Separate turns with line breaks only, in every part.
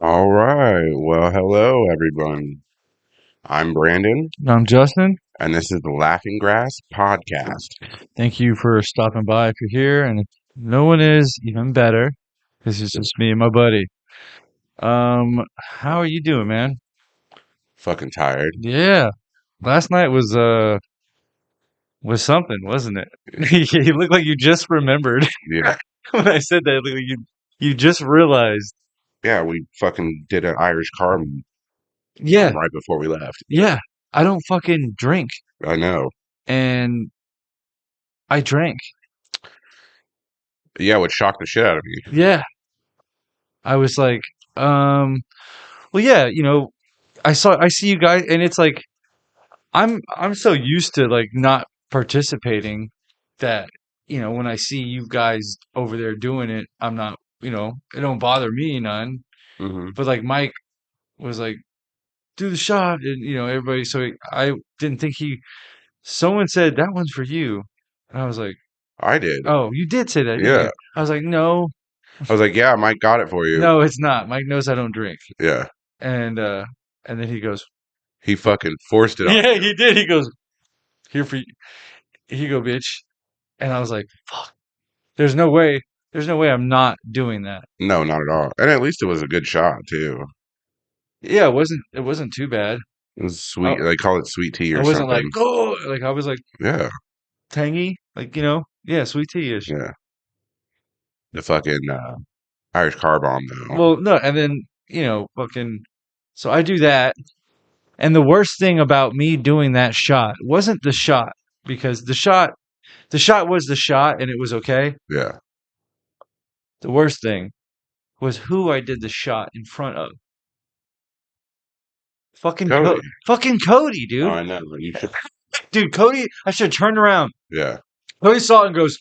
All right. Well, hello, everyone. I'm Brandon,
I'm Justin.
and this is the Laughing Grass Podcast.
Thank you for stopping by if you're here. And if no one is, even better, because it's just me and my buddy. How are you doing, man?
Fucking tired.
Yeah. Last night was something, wasn't it? You look like you just remembered.
Yeah.
When I said that, it looked like you just realized.
Yeah, we fucking did an Irish car
Yeah,
right before we left.
yeah. I don't fucking drink.
I know.
And I drank.
Yeah, which shocked the shit out of me.
Yeah. I was like, well, yeah, I see you guys, and it's like I'm so used to like not participating that when I see you guys over there doing it, I'm not, it don't bother me none.
Hmm.
But like Mike was like, do the shot, and everybody. So I didn't think he. Someone said that one's for you, and I was like,
I did.
oh, you did say that, didn't
Yeah.
you? I was like, no,
I was like, yeah, Mike got it for you.
no, it's not. Mike knows I don't drink,
Yeah.
and then he goes,
He fucking forced it on
yeah,
you.
he did. He goes, here for you. Here you go, bitch. And I was like, fuck. There's no way. There's no way I'm not doing that.
No, not at all. And at least it was a good shot, too.
Yeah, it wasn't too bad.
It was
I,
sweet. They call it sweet tea
I
or
wasn't like,
something.
oh, like I was like
Yeah.
tangy, like yeah, sweet tea-ish.
Yeah. The fucking Irish car bomb, though.
Well, no, and then fucking. So I do that, and the worst thing about me doing that shot wasn't the shot, because the shot was the shot, and it was okay.
Yeah.
The worst thing was who I did the shot in front of. Fucking
Cody.
fucking Cody,
Oh,
dude.
I know. You should.
Dude, Cody, I should have turned around.
Yeah.
Cody saw it and goes,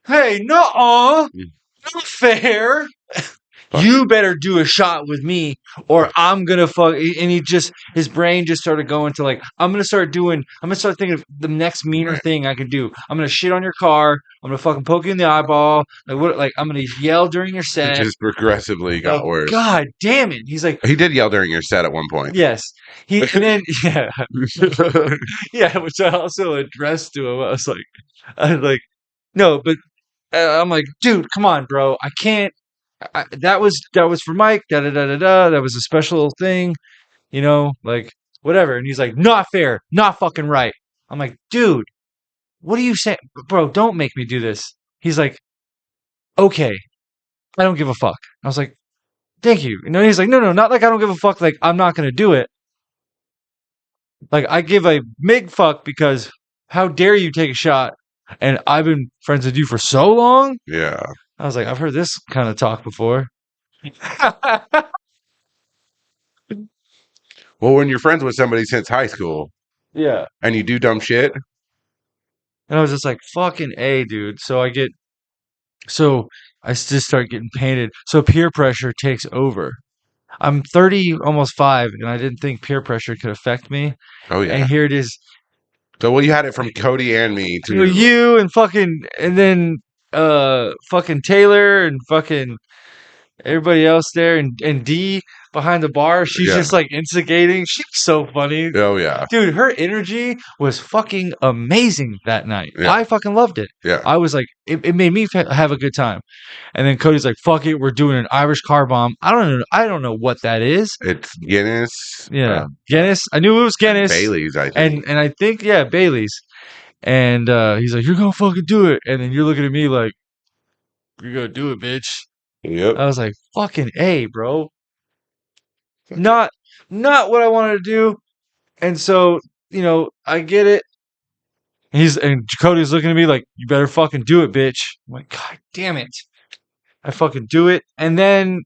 hey, nuh-uh,
Mm.
not fair.
Fuck.
You better do a shot with me, or I'm gonna fuck. And his brain just started going to like, I'm gonna start thinking of the next meaner
Right.
thing I could do. I'm gonna shit on your car. I'm gonna fucking poke you in the eyeball. Like I'm gonna yell during your
It
set.
just progressively got worse.
God damn it. He's like,
He did yell during your set at one point.
yes. And then, yeah. Yeah, which I also addressed to him. I was like, no, but I'm like, dude, come on, bro. I can't. That was for Mike. Da da da da da. That was a special thing, like whatever. And he's like, not fair, not fucking right. I'm like, dude, what are you saying, bro? Don't make me do this. He's like, okay, I don't give a fuck. I was like, thank you. He's like, no, not like I don't give a fuck. Like I'm not gonna do it. Like I give a big fuck because how dare you take a shot? And I've been friends with you for so long.
Yeah.
I was like, I've heard this kind of talk before.
Well, when you're friends with somebody since high school
Yeah.
and you do dumb shit,
And I was just like, fucking A, dude. So I just start getting painted. So peer pressure takes over. I'm 30, almost 5, and I didn't think peer pressure could affect me.
oh yeah.
And here it is.
So well, you had it from Cody and me too.
You and then fucking Taylor and fucking everybody else there, and Dee behind the bar. She's
Yeah.
just like instigating. She's so funny.
Oh yeah.
Dude, her energy was fucking amazing that night.
Yeah.
I fucking loved it.
Yeah.
I was like, it made me have a good time. And then Cody's like, fuck it, we're doing an Irish car bomb. I don't know what that is.
It's Guinness.
Yeah. Guinness. I knew it was Guinness.
Bailey's, I think.
And I think, yeah, Bailey's. And he's like, you're gonna fucking do it. And then you're looking at me like, you're gonna do it, bitch.
Yep.
I was like, fucking A, bro. Not what I wanted to do. And so, I get it. And Cody's looking at me like, you better fucking do it, bitch. I'm like, God damn it. I fucking do it. And then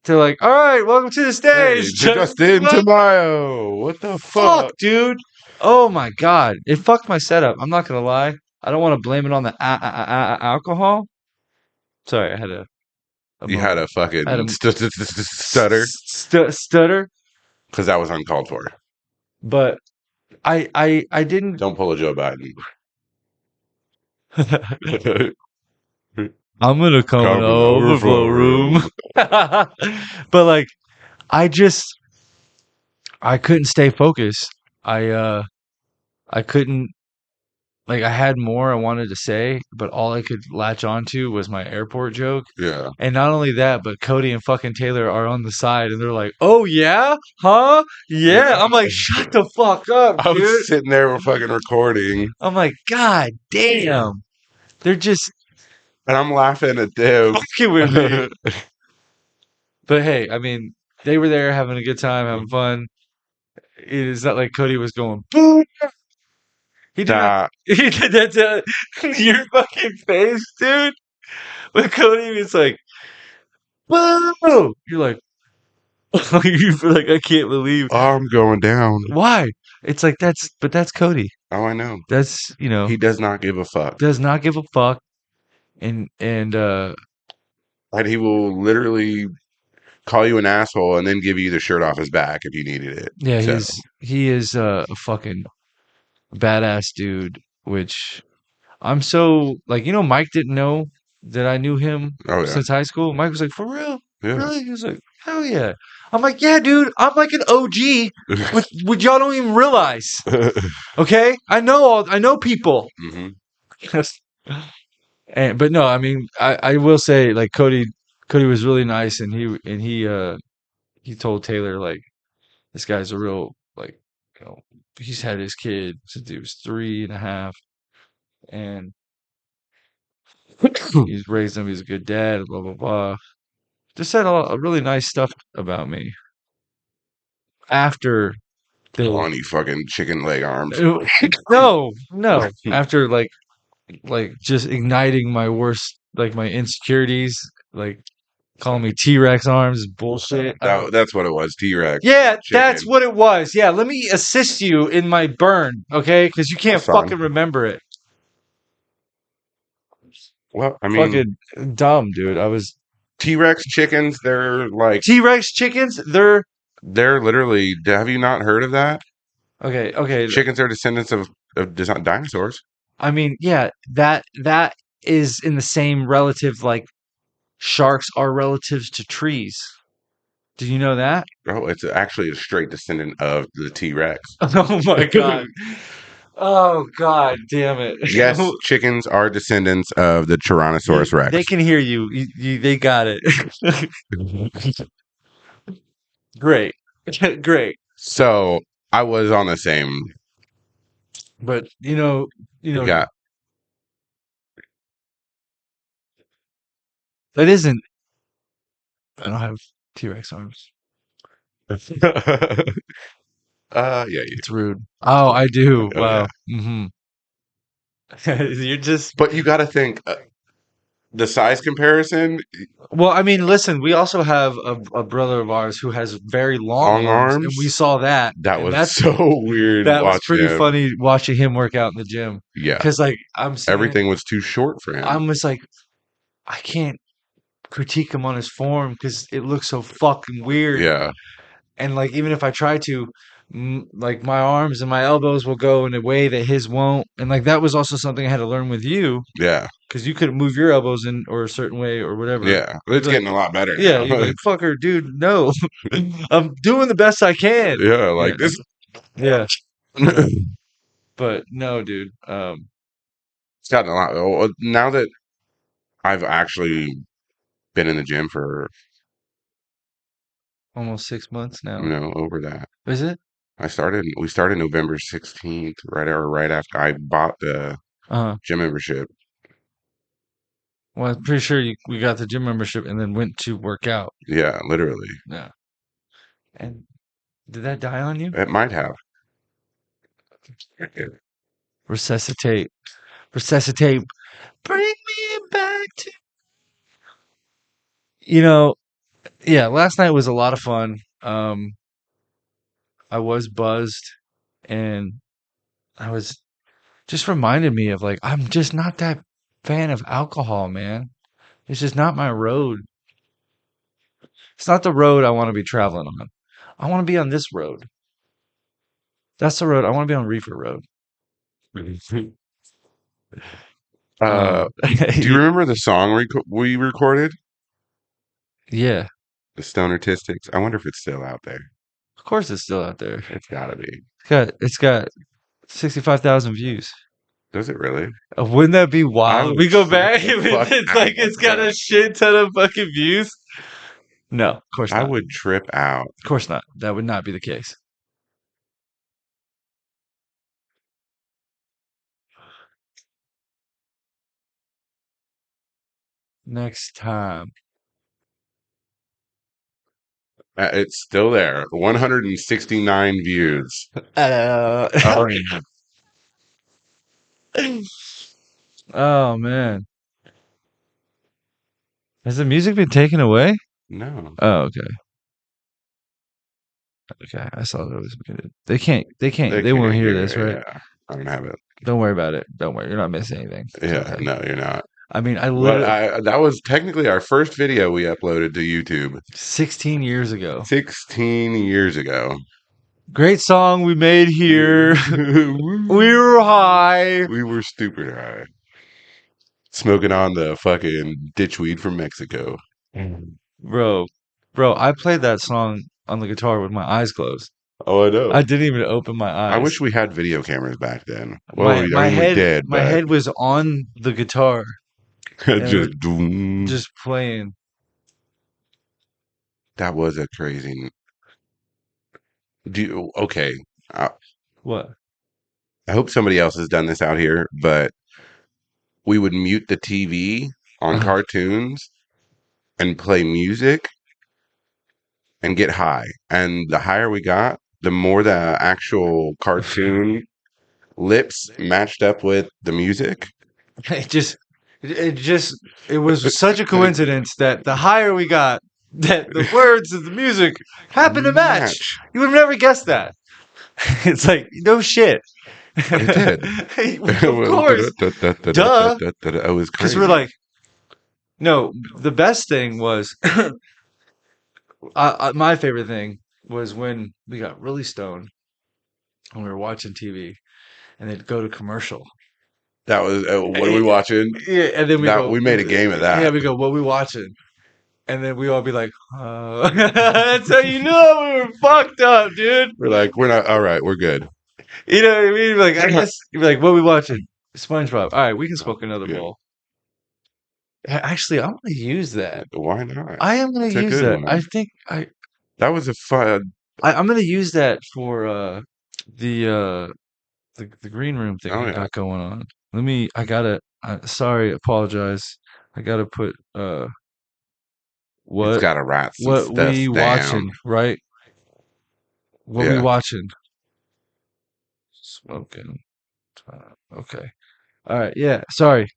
they're like, all right, welcome to the
Hey,
stage.
Justin
What?
Tamayo. What the fuck?
Fuck, dude. Oh my God. It fucked my setup. I'm not going to lie. I don't want to blame it on the alcohol. Sorry, I had a
You had
moment.
a
I had a
fucking stutter
stutter,
because that was uncalled for.
but I didn't.
Don't pull a Joe Biden.
I'm gonna come in the
Come in the
overflow
overflow
room.
room.
But like, I just I couldn't stay focused. I couldn't, like, I had more I wanted to say, but all I could latch onto was my airport joke.
Yeah.
And not only that, but Cody and fucking Taylor are on the side and they're like, "Oh yeah? Huh? Yeah." I'm like, "Shut the fuck up,
I
dude."
was sitting there fucking recording
I'm like, "God damn." They're just
and I'm laughing at them.
fucking with me. But hey, I mean, they were there having a good time, having fun. It's not like Cody was going, "Boo." He did not.
Nah,
He did that to your fucking face, dude. When Cody was like, "Boo!" You're like, you feel like I can't believe
I'm going down.
why. It's like that's Cody.
Oh, I know.
That's
He does not give a fuck.
does not give a fuck, and
And he will literally call you an asshole and then give you the shirt off his back if you needed it.
yeah,
So,
he is a fucking badass dude. Which I'm so like, Mike didn't know that I knew him
oh yeah,
since high school. Mike was like, "For real,
yeah.
really?" He was like, "Hell yeah." I'm like, "Yeah, dude. I'm like an OG, which y'all don't even realize." Okay, I know people.
hmm
But no, I mean, I will say, like, Cody was really nice, and he told Taylor, like, this guy's a real, like, he's had his kid since he was 3.5, and he's raised him. He's a good dad. Blah blah blah. Just said a really nice stuff about me after the
On you fucking chicken leg arms.
no after like just igniting my worst, like, my insecurities, like calling me T-Rex arms is bullshit.
That's what it was. T-Rex.
Yeah, that's
Chicken.
what it was. Yeah, let me assist you in my burn, okay? Because you can't
That's fine.
fucking remember it.
Well, I mean,
Fucking dumb, dude. I was
T-Rex chickens. They're like
T-Rex chickens.
they're literally. Have you not heard of that?
Okay, okay.
Chickens are descendants of dinosaurs.
I mean, yeah, that is in the same relative, like sharks are relatives to trees. Do you know that?
Oh, it's actually a straight descendant of the T-Rex.
Oh my god. Oh god damn it.
Yes, chickens are descendants of the Tyrannosaurus Rex.
They can hear you. They got it. Great. Great.
So I was on the same.
But
Yeah,
that isn't I don't have T-Rex arms.
yeah,
It's rude. Oh, I do.
oh
Wow.
yeah.
You're just
But you got to think the size comparison.
well, I mean, listen, we also have a brother of ours who has very long
Long
arms, and
arms?
we saw that.
That
And
was so weird.
that was
Watching
pretty
him.
funny watching him work out in the gym.
Yeah,
Because, like, I'm saying,
everything was too short for him.
I'm just like, I can't critique him on his form because it looks so fucking weird.
Yeah,
And, like, even if I try to, like, my arms and my elbows will go in a way that his won't. And, like, that was also something I had to learn with you
yeah,
because you couldn't move your elbows in or a certain way or whatever.
yeah. It's
like-
getting a lot better.
Yeah,
now.
you're like, fucker, dude, no. I'm doing the best I can.
yeah, like
Yeah.
this.
Yeah. But no, dude.
It's gotten a lot. Now that I've actually been in the gym for
Almost 6 months now.
over that.
Is it?
We started November 16th, right after I bought the gym membership.
Well, I'm pretty sure we got the gym membership and then went to work out.
Yeah, literally.
Yeah. And did that die on you?
It might have.
Resuscitate. Resuscitate. Bring me back to. Yeah, last night was a lot of fun. I was buzzed and I was just reminded me of like I'm just not that fan of alcohol, man. It's just not my road. It's not the road I want to be traveling on. I want to be on this road. That's the road. I want to be on Reefer Road.
uh, do you remember the song we recorded?
Yeah,
The Stoner Tistics. I wonder if it's still out there.
of course it's still out there.
It's gotta be.
It's got 65,000 views.
Does it really?
Wouldn't that be
I
wild?
would
We go
trip
back
the
and
fuck
it's like
out.
it's got a shit ton of fucking views. No, of course
I
not.
would trip out.
Of course not. That would not be the case. Next time.
It's still there. 169 views.
Uh,
Oh,
oh man. Has the music been taken away?
no.
Oh, okay. Okay. I saw that it was muted. They can't they won't
can't
hear
hear
this,
it,
right?
Yeah, I don't have it.
Don't worry about it. Don't worry. You're not missing anything. It's
Yeah,
okay.
no, you're not.
I mean, I
But
literally
that was technically our first video we uploaded to YouTube
16 years ago.
16 years ago.
Great song we made here. We were high.
We were stupid high. Smoking on the fucking ditchweed from Mexico.
Bro, I played that song on the guitar with my eyes closed.
Oh, I know.
I didn't even open my eyes.
I wish we had video cameras back then. Well,
my,
I
my
mean, we
head
did,
my
but
head was on the guitar
just doom.
just playing.
That was a crazy. Okay? I,
What?
I hope somebody else has done this out here, but we would mute the TV on cartoons and play music and get high. And the higher we got, the more the actual cartoon lips matched up with the music.
It was such a coincidence that the higher we got, that the words of the music happened to match. You would have never guessed that. It's like, no shit.
It did.
Of course. Duh.
It was
Because
crazy.
we're like, no, the best thing was, my favorite thing was when we got really stoned when we were watching TV and they'd go to commercial.
That was what are we watching?
Yeah, and then
We made a game of that.
Yeah, we go, what we watching? And then we all be like, that's how you know we were fucked up, dude.
We're like, we're not all right. We're good.
You know what I mean? Like, I guess you'd be like, what we watching? SpongeBob. All right, we can smoke another
Yeah.
bowl. Actually, I'm gonna use that.
Why not?
I am gonna
It's a
use
good
that.
one.
I think
That was a fun.
I'm gonna use that for the the green room thing
Oh,
I
yeah.
got going on. I gotta. Sorry, apologize. I gotta put
It's
what
got to write some
what
stuff
we
down.
watching, right? What we
Yeah.
watching? Smoking. Okay. All right. Yeah. Sorry.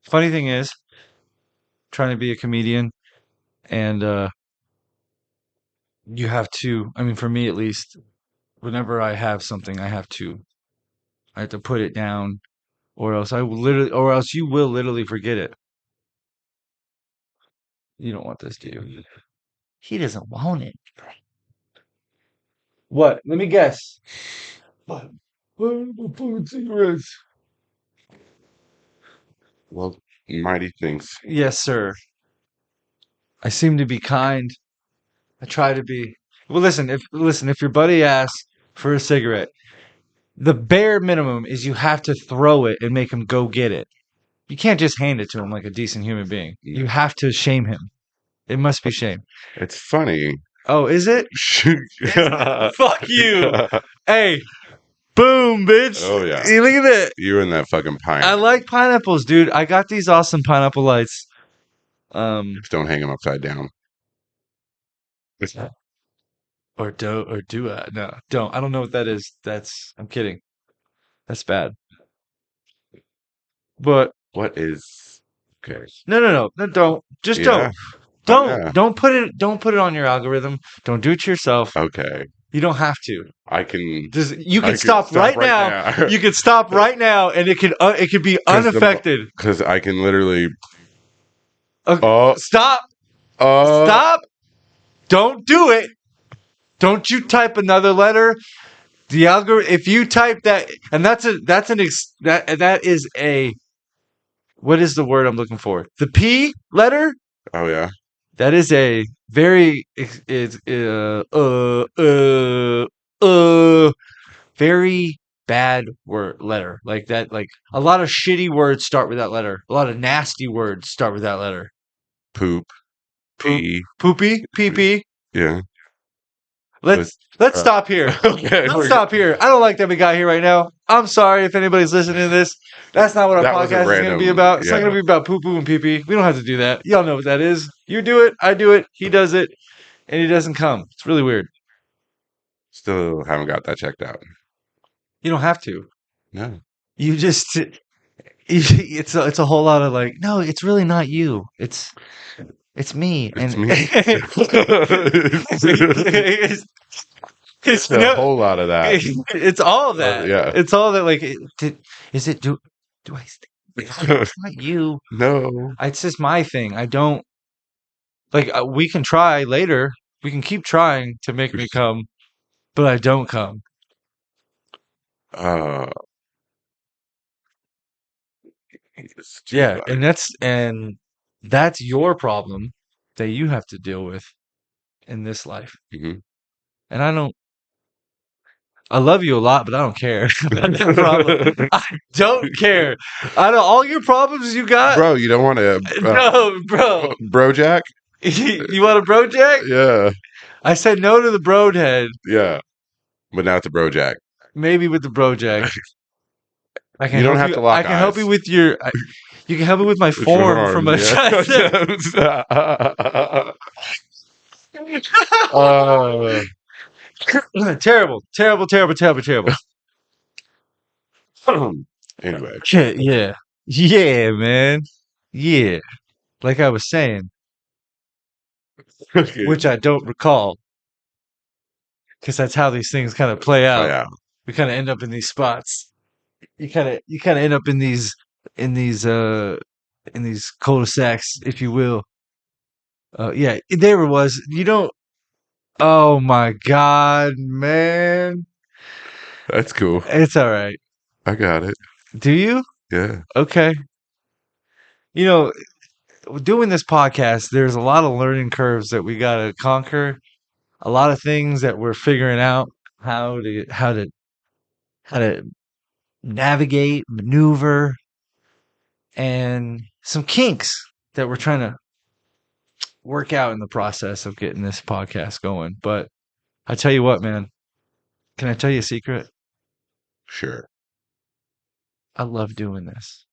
Funny thing is, trying to be a comedian, and you have to. I mean, for me at least, whenever I have something, I have to put it down, or else or else you will literally forget it. You don't want this, do you? He doesn't want it. What? Let me guess. What? Cigarettes.
Well, Mighty thinks.
Yes, sir. I seem to be kind. I try to be. Well, listen. If your buddy asks for a cigarette, the bare minimum is you have to throw it and make him go get it. You can't just hand it to him like a decent human being. You have to shame him. It must be shame.
It's funny.
Oh, is it? Fuck you. Hey, boom, bitch.
Oh, yeah.
Hey, look at that.
You and that fucking pine.
I like pineapples, dude. I got these awesome pineapple lights.
Just don't hang them upside down.
Or do I? No, don't. I don't know what that is. I'm kidding. That's bad. But
What is? Okay.
no, don't. Just
Yeah.
don't.
Yeah.
Don't put it on your algorithm. Don't do it yourself.
Okay.
You don't have to.
I can.
You can stop right now. You can stop right now, and it could be
'Cause
unaffected.
Because I can literally.
Stop. Stop. Don't do it. Don't you type another letter. The algorithm. If you type that, and that is a. What is the word I'm looking for? The P letter.
Oh yeah.
That is a very very bad word letter. Like that. Like a lot of shitty words start with that letter. A lot of nasty words start with that letter.
Poop. Pee.
Poopy. Pee.
Yeah.
Let's stop here.
Okay.
Let's stop here. I don't like that we got here right now. I'm sorry if anybody's listening to this. That's not what our podcast is going to be about. It's not going to be about poo poo and pee pee. We don't have to do that. Y'all know what that is. You do it. I do it. He does it. And he doesn't come. It's really weird.
Still haven't got that checked out.
You don't have to.
No.
You just. It's a whole lot of like, no, it's really not you. It's me.
It's
and
me. It's a whole lot of that.
It's all of that.
Yeah.
It's all that. Like, is it? Do I? It's not you.
No.
It's just my thing. I don't like. We can try later. We can keep trying to make me come, but I don't come. Yeah, and that's your problem that you have to deal with in this life.
Mm-hmm.
And I love you a lot, but I don't care about that problem. I don't care. Out of all your problems you got,
Bro, you don't want to.
no, bro.
Brojack?
You want a Brojack?
Yeah.
I said no to the Broadhead.
Yeah. But now it's a Brojack.
Maybe with the Brojack.
You don't have to lock eyes.
I can help you with your. You can help me with my form from a. Terrible.
Anyway.
Yeah, man. Yeah. Like I was saying, which I don't recall, because that's how these things kind of play out. We kind of end up in these spots. You kind of end up in these cul-de-sacs, if you will. Yeah, there it was. You don't. Oh my God, man.
That's cool.
It's all right.
I got it.
Do you?
Yeah.
Okay. You know, doing this podcast, there's a lot of learning curves that we got to conquer. A lot of things that we're figuring out how to navigate, maneuver, and some kinks that we're trying to work out in the process of getting this podcast going. But I tell you what, man, can I tell you a secret?
Sure.
I love doing this.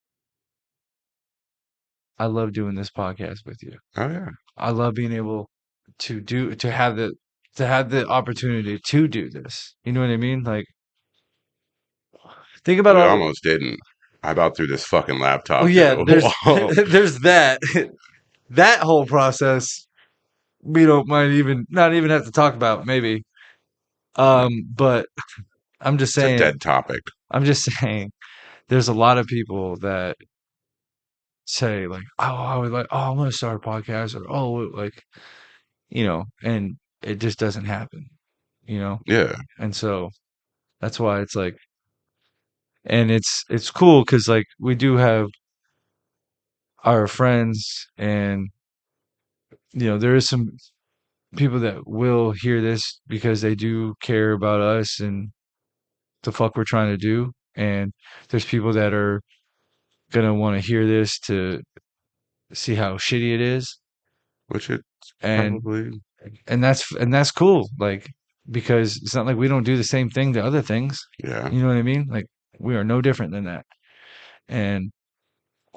I love doing this podcast with you.
Oh yeah.
I love being able to have the opportunity to do this. You know what I mean? Like, think about
I almost didn't. I about threw this fucking laptop.
Oh yeah, there's that. That whole process we don't not even have to talk about, maybe. But I'm just saying,
it's a dead topic.
I'm just saying there's a lot of people that say like, oh, I would like, oh, I'm gonna start a podcast, or oh, like, and it just doesn't happen,
Yeah.
And so that's why it's like, and it's cool because like we do have our friends, and there is some people that will hear this because they do care about us and the fuck we're trying to do, and there's people that are gonna want to hear this to see how shitty it is,
which it's
and
probably,
and that's cool, like, because it's not like we don't do the same thing to other things.
Yeah.
You know what I mean? Like, we are no different than that, and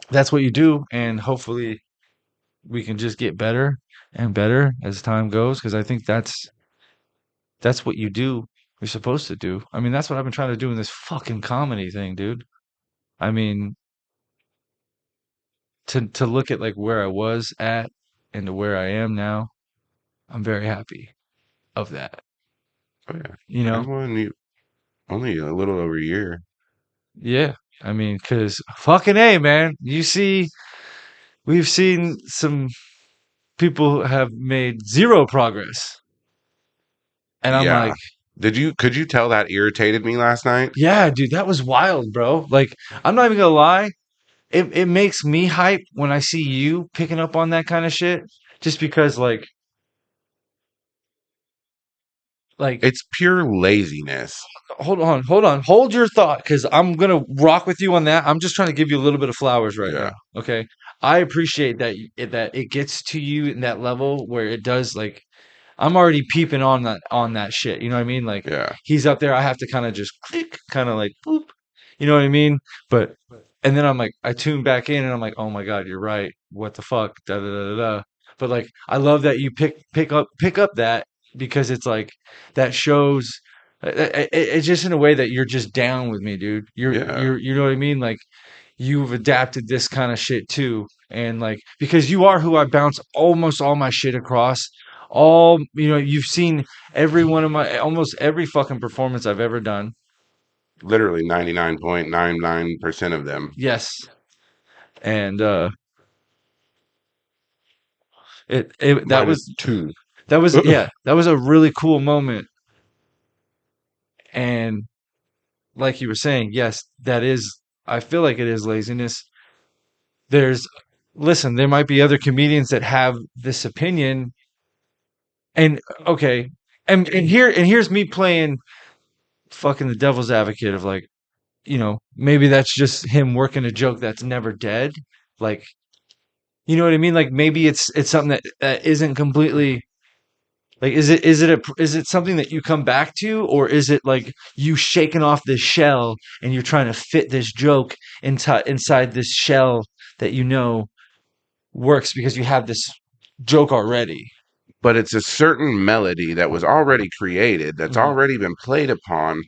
that's what you do, and hopefully we can just get better and better as time goes, because I think that's what you do. You're supposed to do. I mean, that's what I've been trying to do in this fucking comedy thing, dude. I mean, to look at like where I was at and to where I am now, I'm very happy of that.
Oh yeah,
You know?
I'm only a little over a year.
Yeah. I mean, because fucking A, man. We've seen some people have made zero progress. And I'm
Yeah.
like,
Could you tell that irritated me last night?
yeah, dude, that was wild, bro. Like, I'm not even gonna lie. It makes me hype when I see you picking up on that kind of shit. Just because, like,
It's pure laziness.
hold on, hold your thought, because I'm gonna rock with you on that. I'm just trying to give you a little bit of flowers right
Yeah.
now. Okay, I appreciate that it gets to you in that level where it does. Like, I'm already peeping on that shit. You know what I mean? Like,
Yeah.
he's up there. I have to kind of just click, kind of like boop. You know what I mean? But and then I'm like, I tune back in, and I'm like, oh my god, you're right. What the fuck? Da da da da. Da. But like, I love that you pick up that, because it's like that shows. It's just in a way that you're just down with me, dude.
Yeah.
You know what I mean? Like, you've adapted this kind of shit too. And like, because you are who I bounce almost all my shit across. All, you've seen every one of my, almost every fucking performance I've ever done.
Literally 99.99% of them.
Yes. And it
Minus two.
yeah, that was a really cool moment. And like you were saying, yes, that is, I feel like it is laziness. There's, listen, there might be other comedians that have this opinion. And okay, and here's me playing fucking the devil's advocate of, like, maybe that's just him working a joke that's never dead. Like, you know what I mean? Like, maybe it's something that isn't completely, like, is it something that you come back to, or is it like you shaking off this shell and you're trying to fit this joke inside this shell that works because you have this joke already.
But it's a certain melody that was already created, that's
Mhm.
already been played upon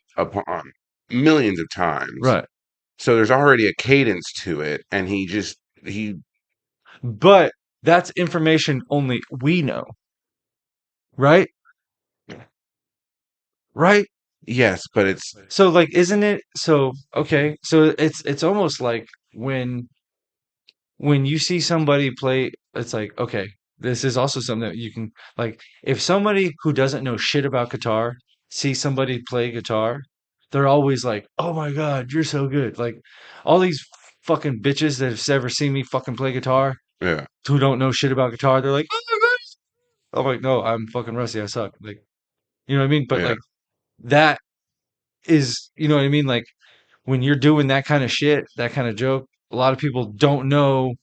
millions of times.
Right.
So there's already a cadence to it, and he
But that's information only we know, right? Right?
yes, but it's
So, like, isn't it so okay, so it's almost like when you see somebody play, it's like, okay, this is also something that you can, like, if somebody who doesn't know shit about guitar sees somebody play guitar, they're always like, "Oh my god, you're so good." Like, all these fucking bitches that have ever seen me fucking play guitar
yeah,
who don't know shit about guitar, they're like, "Oh my god." I'm like, "No, I'm fucking rusty. I suck." Like, you know what I mean? But
yeah.
like, that is, you know what I mean? Like, when you're doing that kind of shit, that kind of joke, a lot of people don't know.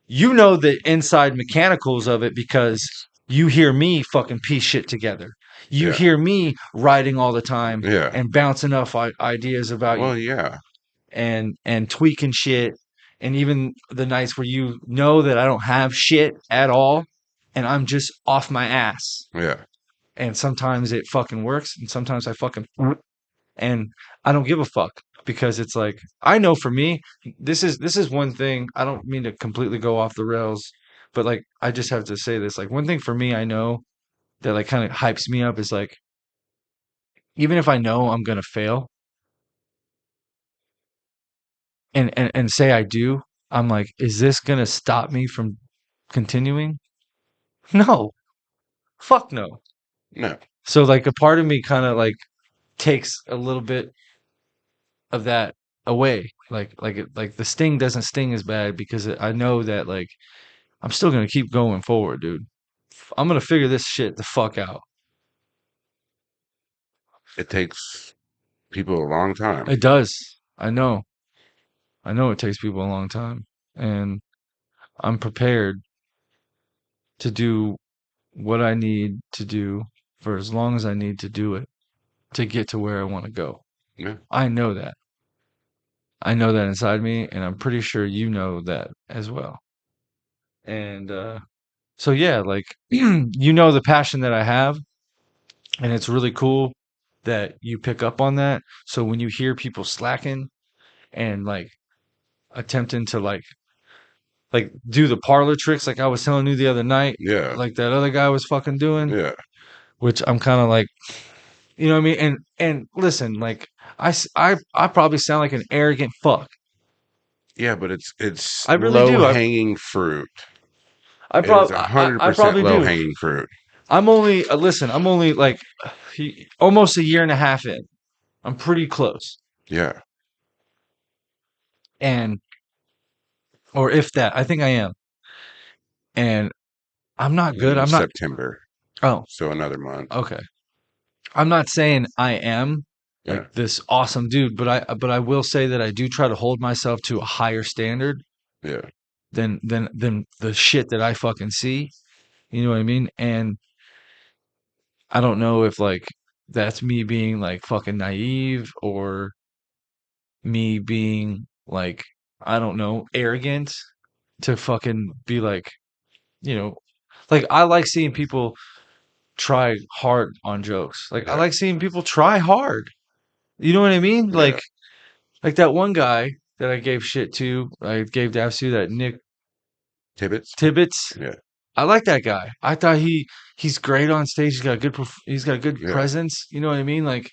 You know the inside mechanicals of it because you hear me fucking piece shit together. You
Yeah.
hear me writing all the time
Yeah.
and bouncing off ideas about you
Well, yeah.
and tweaking shit. And even the nights where you know that I don't have shit at all and I'm just off my ass.
Yeah.
And sometimes it fucking works and sometimes I fucking and I don't give a fuck, because it's like, I know for me, this is one thing. I don't mean to completely go off the rails, but like, I just have to say this. Like, one thing for me, I know that like kind of hypes me up is like, even if I know I'm gonna fail and say I do, I'm like, is this gonna stop me from continuing? No, fuck no.
No.
So like, a part of me kind of like takes a little bit of that away. Like the sting doesn't sting as bad, because I know that, like, I'm still gonna keep going forward, dude. I'm gonna figure this shit the fuck out.
It takes people a long time.
It does. I know. I know it takes people a long time, and I'm prepared to do what I need to do for as long as I need to do it to get to where I want to go.
Yeah.
I know that. I know that inside me, and I'm pretty sure you know that as well. And so yeah, like, you know the passion that I have, and it's really cool that you pick up on that. So when you hear people slacking and like attempting to like do the parlor tricks, like I was telling you the other night,
Yeah.
like that other guy was fucking doing,
Yeah.
which I'm kind of like, You know what I mean? And listen, like I probably sound like an arrogant fuck.
Yeah, but it's
I really
low
do.
hanging fruit. It is a hundred
I
percent
probably
low
do.
hanging fruit.
I'm only listen. I'm only like almost a year and a half in. I'm pretty close,
Yeah,
and or if that, I think I am. And I'm not good.
in
I'm not.
September,
Oh,
so another month.
okay. I'm not saying I am like
Yeah,
this awesome dude, but I will say that I do try to hold myself to a higher standard
yeah,
than the shit that I fucking see. You know what I mean? And I don't know if like that's me being like fucking naive or me being like I don't know, arrogant to fucking be like, you know, like I like seeing people try hard on jokes. Like I
yeah,
like seeing people try hard. You know what I mean?
yeah.
Like that one guy that I gave shit to, I gave daps to, that Nick
Tibbets.
Tibbets.
Yeah,
I like that guy. I thought he's great on stage. He's got a good
yeah.
presence. You know what I mean? Like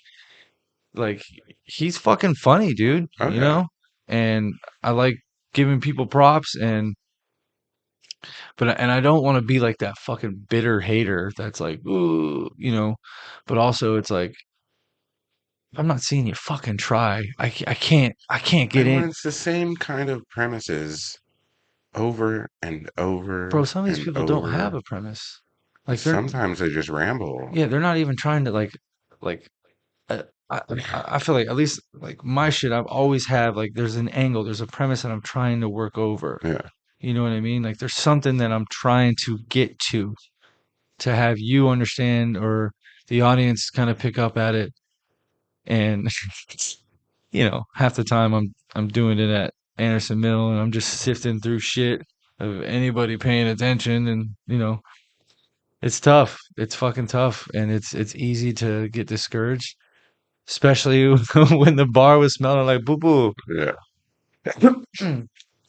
he's fucking funny, dude.
Oh
You
yeah.
know, and I like giving people props and I don't want to be like that fucking bitter hater that's like ooh, you know. But also it's like I'm not seeing you fucking try. I can't get
And when
in,
it's the same kind of premises over and
bro.
over
Some of these
and
people don't have
over,
a premise. Like they're
sometimes they just ramble.
yeah, they're not even trying to like uh, I feel like at least like my shit I've always have like there's an angle, there's a premise that I'm trying to work over.
Yeah,
You know what I mean? Like there's something that I'm trying to get to have you understand or the audience kind of pick up at it. And you know, half the time I'm doing it at Anderson Mill and I'm just sifting through shit of anybody paying attention and you know, it's tough. It's fucking tough and it's easy to get discouraged, especially when the bar was smelling like boo boo.
yeah.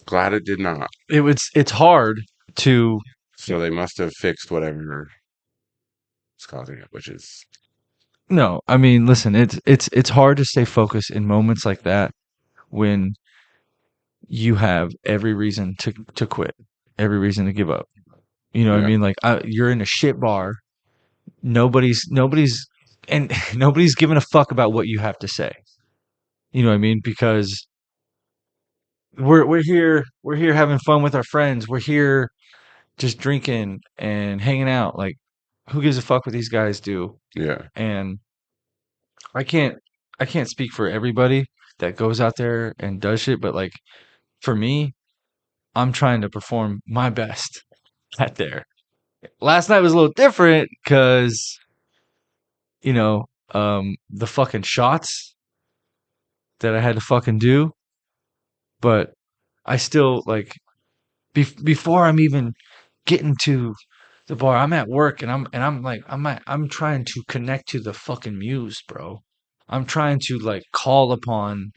Glad it did not.
It's hard to
So they must have fixed whatever is causing it, which is
no, I mean, listen, it's hard to stay focused in moments like that when you have every reason to quit, every reason to give up. You know what I
yeah,
mean? Like you're in a shit bar. Nobody's and nobody's giving a fuck about what you have to say. You know what I mean? Because we're here having fun with our friends. We're here just drinking and hanging out. Like who gives a fuck what these guys do?
yeah,
And I can't I can't speak for everybody that goes out there and does shit, but like for me, I'm trying to perform my best at there. Last night was a little different because you know the fucking shots that I had to fucking do, but I still like before I'm even getting to the bar, I'm at work and I'm like I'm trying to connect to the fucking muse, bro. I'm trying to like call upon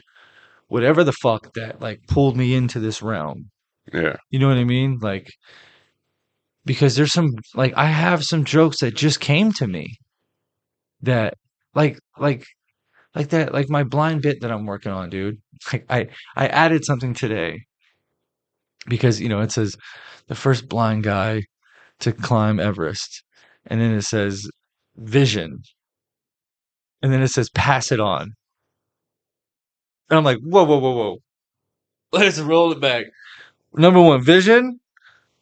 whatever the fuck that like pulled me into this realm.
yeah.
You know what I mean? Like because there's some like I have some jokes that just came to me that like like like that like my blind bit that I'm working on, dude. Like I added something today because you know it says the first blind guy to climb Everest, and then it says vision, and then it says pass it on. And I'm like, whoa. Let's roll it back. Number one, vision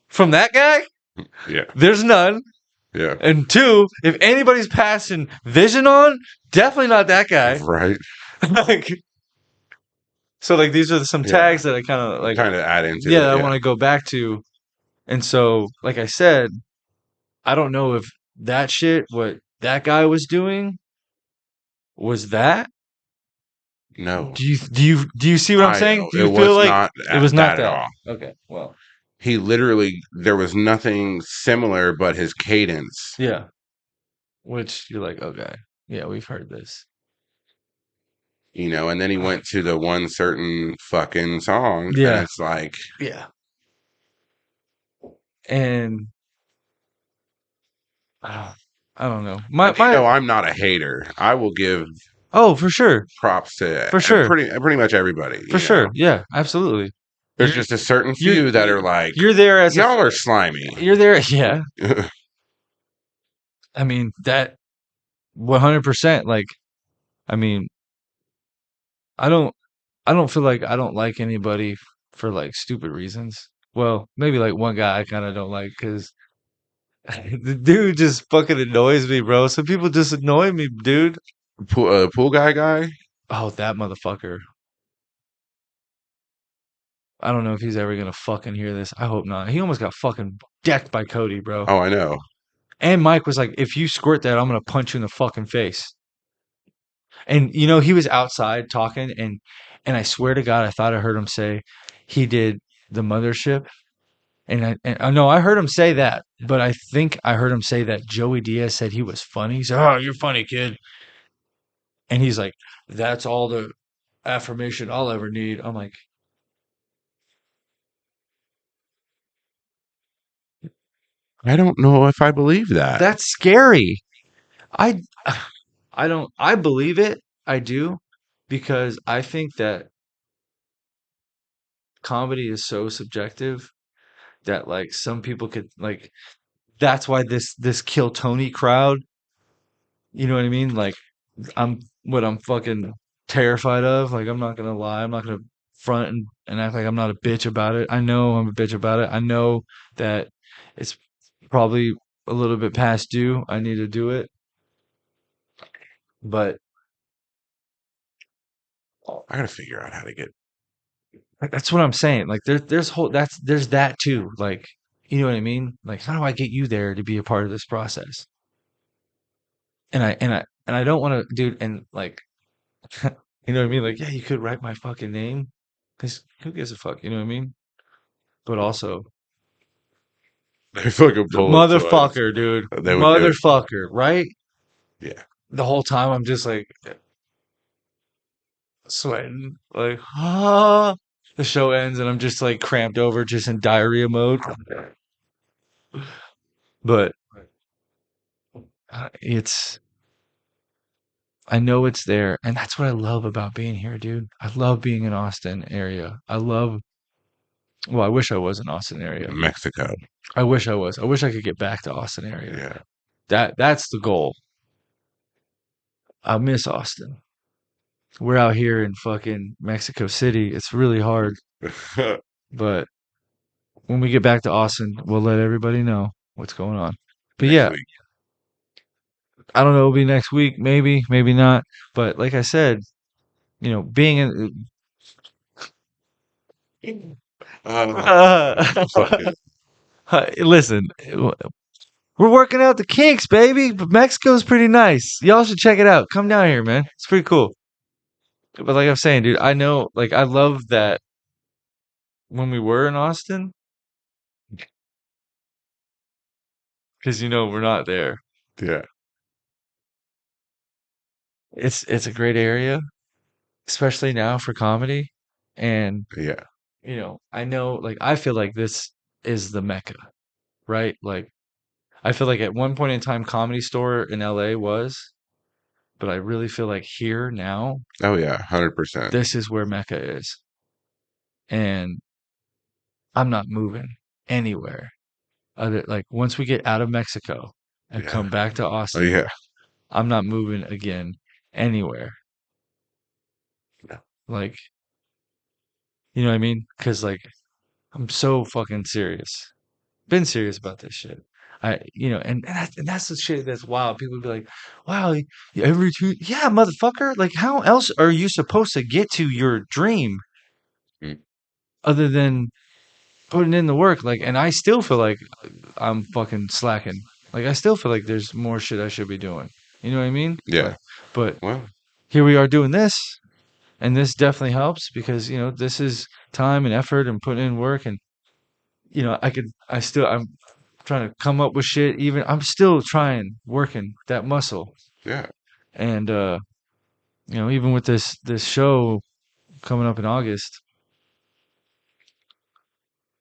from that guy.
Yeah,
There's none.
yeah.
And two, if anybody's passing vision on, definitely not that guy.
Right.
Like, so like these are some
Yeah.
tags that I kind of like.
Kind of add into
Yeah,
it.
I
Yeah.
want to go back to. And so, like I said, I don't know if that shit, what that guy was doing, was that.
No,
Do you see what I'm
I
saying?
know.
Do
It
you feel
was
like
not
it was not
that at
that?
all.
Okay, well,
He literally, there was nothing similar but his cadence.
yeah. Which you're like, okay, yeah, we've heard this.
And then he went to the one certain fucking song, and
Yeah,
it's like,
yeah. And I don't know.
And you know, I'm not a hater. I will give
Oh, for sure.
props to
For sure.
pretty much everybody.
For
You know,
sure. Yeah, absolutely.
there's
You're
just a certain
you're
few that are like,
you're there as a
y'all are slimy.
you're there. Yeah. I mean, that 100%. Like, I mean, I don't I don't feel like I don't like anybody for like stupid reasons. Well, maybe like one guy I kind of don't like because the dude just fucking annoys me, bro. Some people just annoy me, dude.
Pool guy.
Oh, that motherfucker. I don't know if he's ever gonna fucking hear this. I hope not. He almost got fucking decked by Cody, bro.
Oh, I know.
And Mike was like, if you squirt that, I'm gonna punch you in the fucking face. And you know, he was outside talking, and I swear to God, I thought I heard him say he did the mothership. And I know I heard him say that, but I think I heard him say that Joey Diaz said he was funny. He said, "Oh, you're funny, kid." And he's like, "That's all the affirmation I'll ever need." I'm like,
I don't know if I believe that.
"That's scary." I I don't I believe it. I do because I think that comedy is so subjective that like some people could like that's why this Kill Tony crowd, you know what I mean? Like I'm what I'm fucking terrified of. Like I'm not gonna lie, I'm not gonna front and act like I'm not a bitch about it. I know I'm a bitch about it. I know that it's probably a little bit past due. I need to do it, but
I gotta figure out how to get.
that's what I'm saying. Like there's that too. Like you know what I mean? Like how do I get you there to be a part of this process? And I don't want to, dude. And like you know what I mean? Like yeah, you could write my fucking name because who gives a fuck? You know what I mean? But also
They fucking
the
pull it so
motherfucker, dude.
they would do it.
Motherfucker, right?
Yeah.
The whole time I'm just like sweating, like, ah. The show ends and I'm just like cramped over, just in diarrhea mode. But it's, I know it's there. And that's what I love about being here, dude. I love being in Austin area. Well, I wish I was in Austin area.
Mexico.
I wish I was. I wish I could get back to Austin area.
Yeah.
That's the goal. I miss Austin. We're out here in fucking Mexico City. It's really hard, but when we get back to Austin, we'll let everybody know what's going on. But
Next
yeah,
week.
I don't know. It'll be next week, maybe, maybe not. But like I said, you know, being in.
Fucking
Listen, we're working out the kinks, baby. But Mexico's pretty nice. Y'all should check it out. Come down here, man. It's pretty cool. But like I'm saying, dude, I know, like, I love that when we were in Austin, because you know we're not there.
yeah.
It's a great area, especially now for comedy. And
Yeah.
you know, I know, like, I feel like this is the Mecca, right? Like, I feel like at one point in time, Comedy Store in LA was, but I really feel like here now,
Oh yeah. 100%.
this is where Mecca is, and I'm not moving anywhere. Other like once we get out of Mexico and
Yeah.
come back to
Oh
Austin,
yeah.
I'm not moving again anywhere.
No.
Like, you know what I mean? Because like I'm so fucking serious. Been serious about this shit. You know, and that's the shit that's wild. People be like, "Wow, every two, yeah, motherfucker. Like, how else are you supposed to get to your dream
Mm.
other than putting in the work?" Like, and I still feel like I'm fucking slacking. Like, I still feel like there's more shit I should be doing. You know what I mean?
Yeah.
But
Well,
here we are doing this, and this definitely helps because you know this is time and effort and putting in work, and you know I'm trying to come up with shit. Even I'm still trying working that muscle,
yeah.
and you know even with this show coming up in August,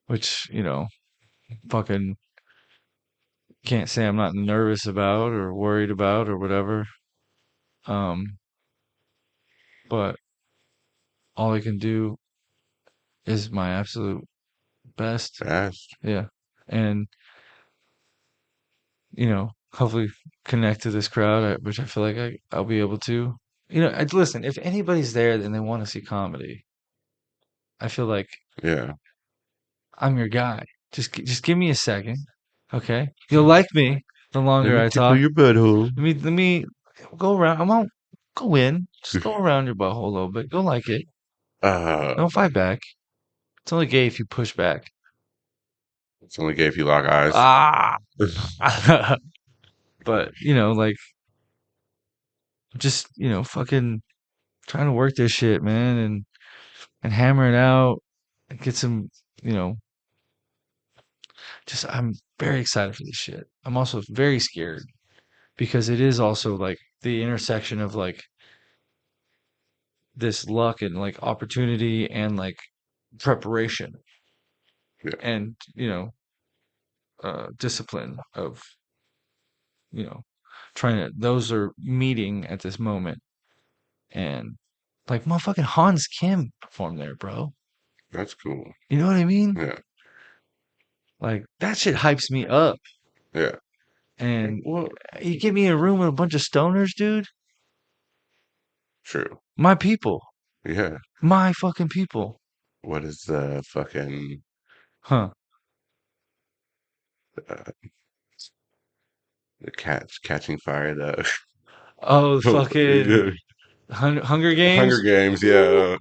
which you know fucking Can't say I'm not nervous about or worried about or whatever. Um, but all I can do is my absolute best.
Fast.
Yeah. And, hopefully connect to this crowd, which I feel like I'll be able to. Listen, if anybody's there and they want to see comedy, I feel like
Yeah.
I'm your guy. Just give me a second, okay? You'll like me the
Let
longer
me
I
tickle
talk.
your butthole.
Let me go around. I won't go in. Just go around your butthole a little bit. Go like it.
Uh,
Don't fight back. It's only gay if you push back.
it's only gay if you lock eyes.
Ah. But like just fucking trying to work this shit, man, and hammer it out and get some, you know, just I'm very excited for this shit. I'm also very scared because it is also like the intersection of like this luck and like opportunity and like preparation
Yeah.
and discipline of you know trying to those are meeting at this moment and like motherfucking Hans Kim performed there, bro.
That's cool.
You know what I mean?
Yeah.
Like that shit hypes me up.
Yeah.
And
Well,
you get me in a room with a bunch of stoners, dude.
true.
My people,
Yeah.
my fucking people,
What is the fucking
huh?
uh, the catching fire? The
Oh, fucking
yeah.
Hunger Games.
Hunger Games. Yeah.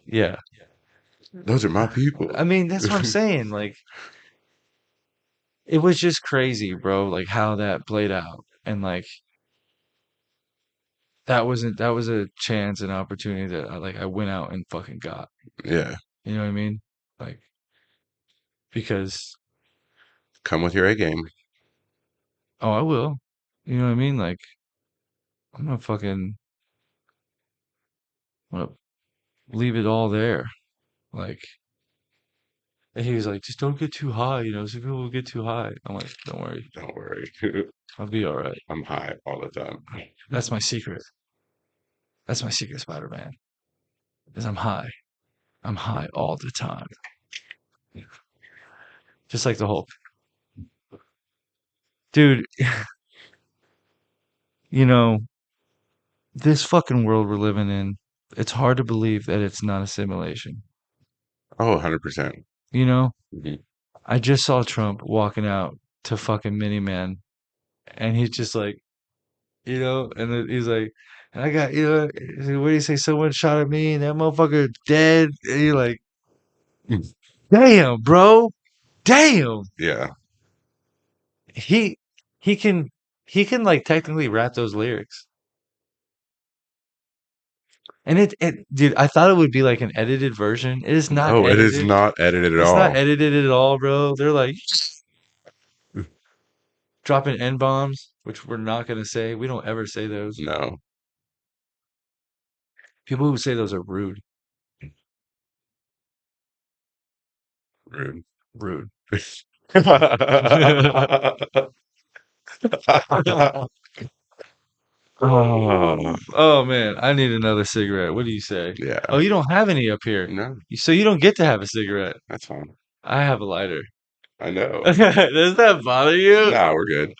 Yeah,
Those are my people.
I mean that's what I'm saying. Like it was just crazy, bro. Like how that played out, and like that was a chance and opportunity that I went out and fucking got.
Yeah.
You know what I mean? Like because
Come with your A game.
oh, I will. You know what I mean? Like I'm gonna leave it all there. Like, and he was like, just don't get too high. Some people will get too high. I'm like, don't worry,
Don't worry.
I'll be all right.
I'm high all the time.
That's my secret. That's my secret, Spider Man. Is I'm high. I'm high all the time, just like the Hulk, dude. You know, this fucking world we're living in. It's hard to believe that it's not a simulation.
Oh, 100%.
You know,
Mhm.
I just saw Trump walking out to fucking Miniman, and he's just like, and then he's like, and I got, what do you say? Someone shot at me, and that motherfucker dead. And you're like, damn, bro, damn.
Yeah.
He he can he can like technically rap those lyrics, and dude, I thought it would be like an edited version. It is not
No, it is
edited.
not edited at
It's not
all.
edited at all, bro. They're like dropping N bombs, which we're not gonna say. We don't ever say those.
No.
People who say those are rude.
Rude.
Rude.
Oh,
Oh man, I need another cigarette. What do you say? Oh,
yeah.
you don't have any up here.
No,
So you don't get to have a cigarette.
that's fine.
I have a lighter.
I know.
Does that bother you?
Nah, we're good.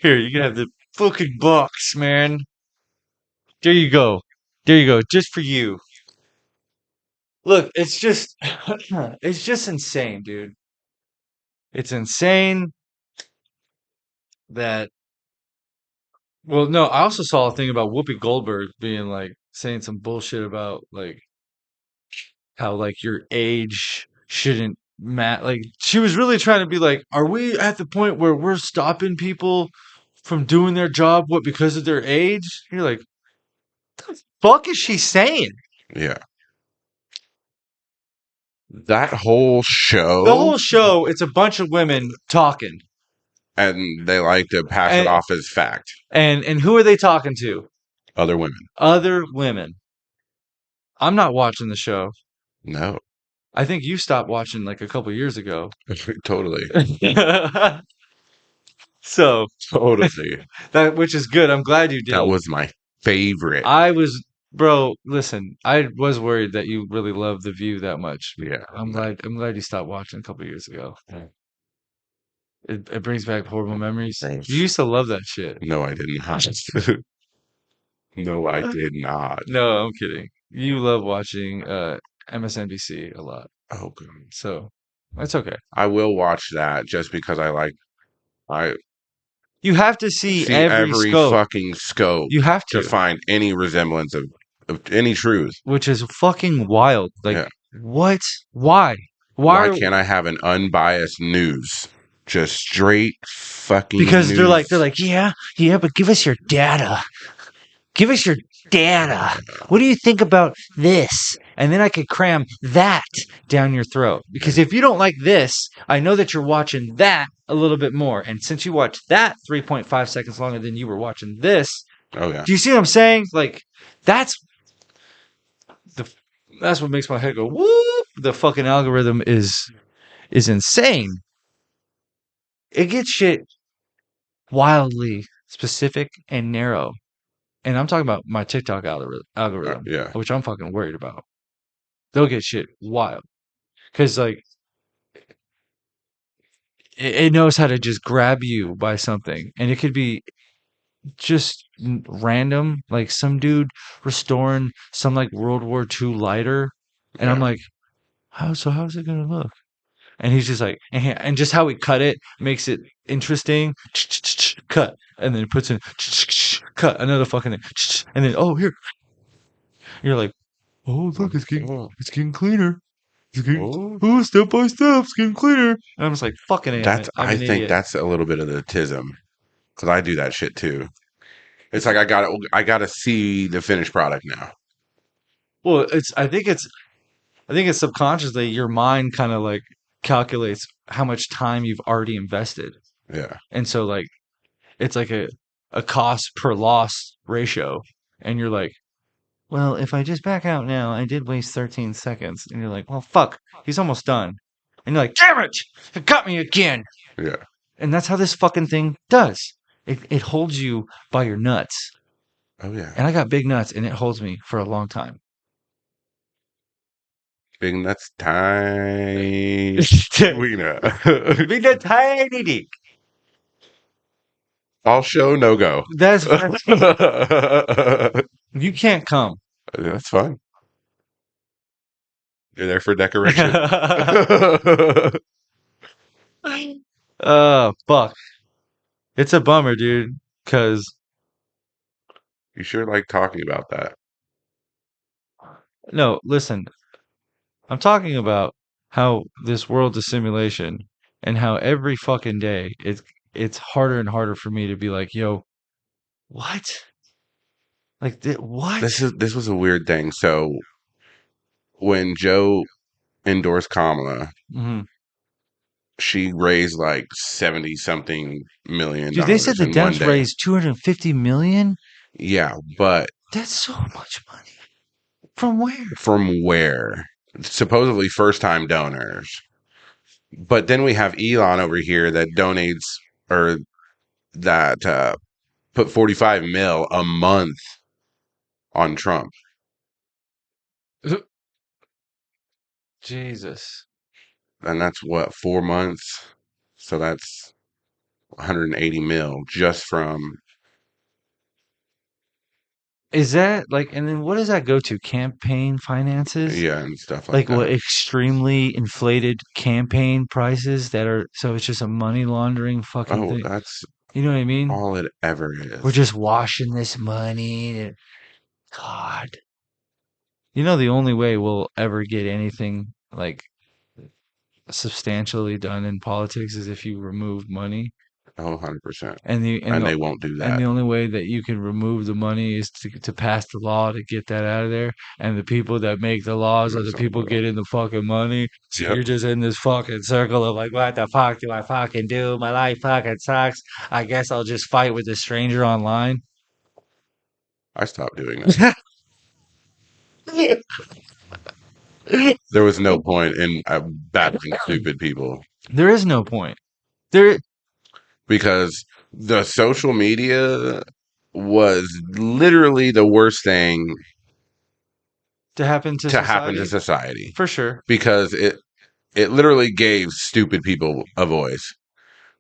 Here, you can have the fucking box, man. There you go. There you go. Just for you. Look, it's just it's just insane, dude. It's insane that well, no, I also saw a thing about Whoopi Goldberg being like saying some bullshit about like how like your age shouldn't matter. Like she was really trying to be like, are we at the point where we're stopping people from doing their job what because of their age? You're like, fuck is she saying?
Yeah. That whole
The
show,
whole show, it's a bunch of women talking.
and they like to pass it
And
off as fact.
and who are they talking to?
Other women.
Other women. I'm not watching the show.
No,
I think you stopped watching like a couple years ago.
totally.
So
Totally.
which is good. I'm glad you did.
That was my favorite.
I was, bro. Listen, I was worried that you really loved The View that much.
Yeah.
I'm glad you stopped watching a couple years ago. It brings back horrible memories.
Thanks.
You used to love that shit.
No, I did not. No, I did not.
No, I'm kidding. You love watching MSNBC a lot,
Oh, God.
so that's okay.
I will watch that just because I
You have to see
see
every
every
scope.
fucking scope
You have
to
to,
find any resemblance of any truth.
which is fucking wild. Like,
Yeah.
what? Why?
Why
are-
can't I have an unbiased news? Just straight fucking
Because
news.
they're like, yeah, but give us your data. Give us your data. What do you think about this? And then I could cram that down your throat. Because if you don't like this, I know that you're watching that a little bit more. And since you watched that 3.5 seconds longer than you were watching this,
Oh yeah.
do you see what I'm saying? Like, that's what makes my head go whoop. The fucking algorithm is insane. It gets shit wildly specific and narrow. And I'm talking about my TikTok algorithm,
Yeah.
which I'm fucking worried about. They'll get shit wild. Because, like, it knows how to just grab you by something. And it could be just random. Like, some dude restoring some, like, World War II lighter. And I'm
Yeah.
like, how's it going to look? And he's just like, and just how he cut it makes it interesting. Cut. And then it puts in, cut. Another fucking thing. And then, oh, here. You're like, oh, look, it's getting cleaner. Oh, step by step, it's getting cleaner. And I'm just like, fucking it.
I think that's a little bit of the tism, because I do that shit too. It's like I gotta see the finished product now.
Well, I think it's subconsciously your mind kind of like calculates how much time you've already invested.
Yeah.
And so like it's like a cost per loss ratio. And you're like, well, if I just back out now, I did waste 13 seconds. And you're like, well, fuck, he's almost done. And you're like, damn it, it got me again.
Yeah.
And that's how this fucking thing does. It holds you by your nuts.
Oh yeah.
And I got big nuts, and it holds me for a long time.
Big nuts, tiny. We know.
Big nut, tiny dick.
All show, no go.
That's you can't come.
That's fine. You're there for decoration.
Fuck. It's a bummer, dude. Cause
You sure like talking about that.
no, listen. I'm talking about how this world is simulation, and how every fucking day it's harder and harder for me to be like, yo, what? Like, what?
This was a weird thing. So when Joe endorsed Kamala,
Mhm.
she raised like 70 something million.
Dude, they said the
in one
Dems
day.
raised 250 million.
Yeah, but
That's so much money. From where?
from where? Supposedly first time donors. But then we have Elon over here that donates, or that put 45 mil a month on Trump.
Jesus.
And that's what, 4 months? So that's 180 mil just from.
Is that like, and then what does that go to? Campaign finances?
Yeah, and stuff
Like
like
what
that.
extremely inflated campaign prices that are, so it's just a money laundering fucking
Oh,
thing.
that's
You know what I mean?
all it ever is.
We're just washing this money. God. You know, the only way we'll ever get anything like substantially done in politics is if you remove money.
Oh, 100%.
And
And they won't do
and
that.
the only way that you can remove the money is to pass the law to get that out of there. And the people that make the laws are the people getting the fucking money. So
Yep.
you're just in this fucking circle of like, what the fuck do I fucking do? My life fucking sucks. I guess I'll just fight with a stranger online.
I stopped doing that. There was no point in battling stupid people.
There is no point. There,
Because the social media was literally the worst thing
to happen to
to happen to
society
society
for sure.
because it literally gave stupid people a voice.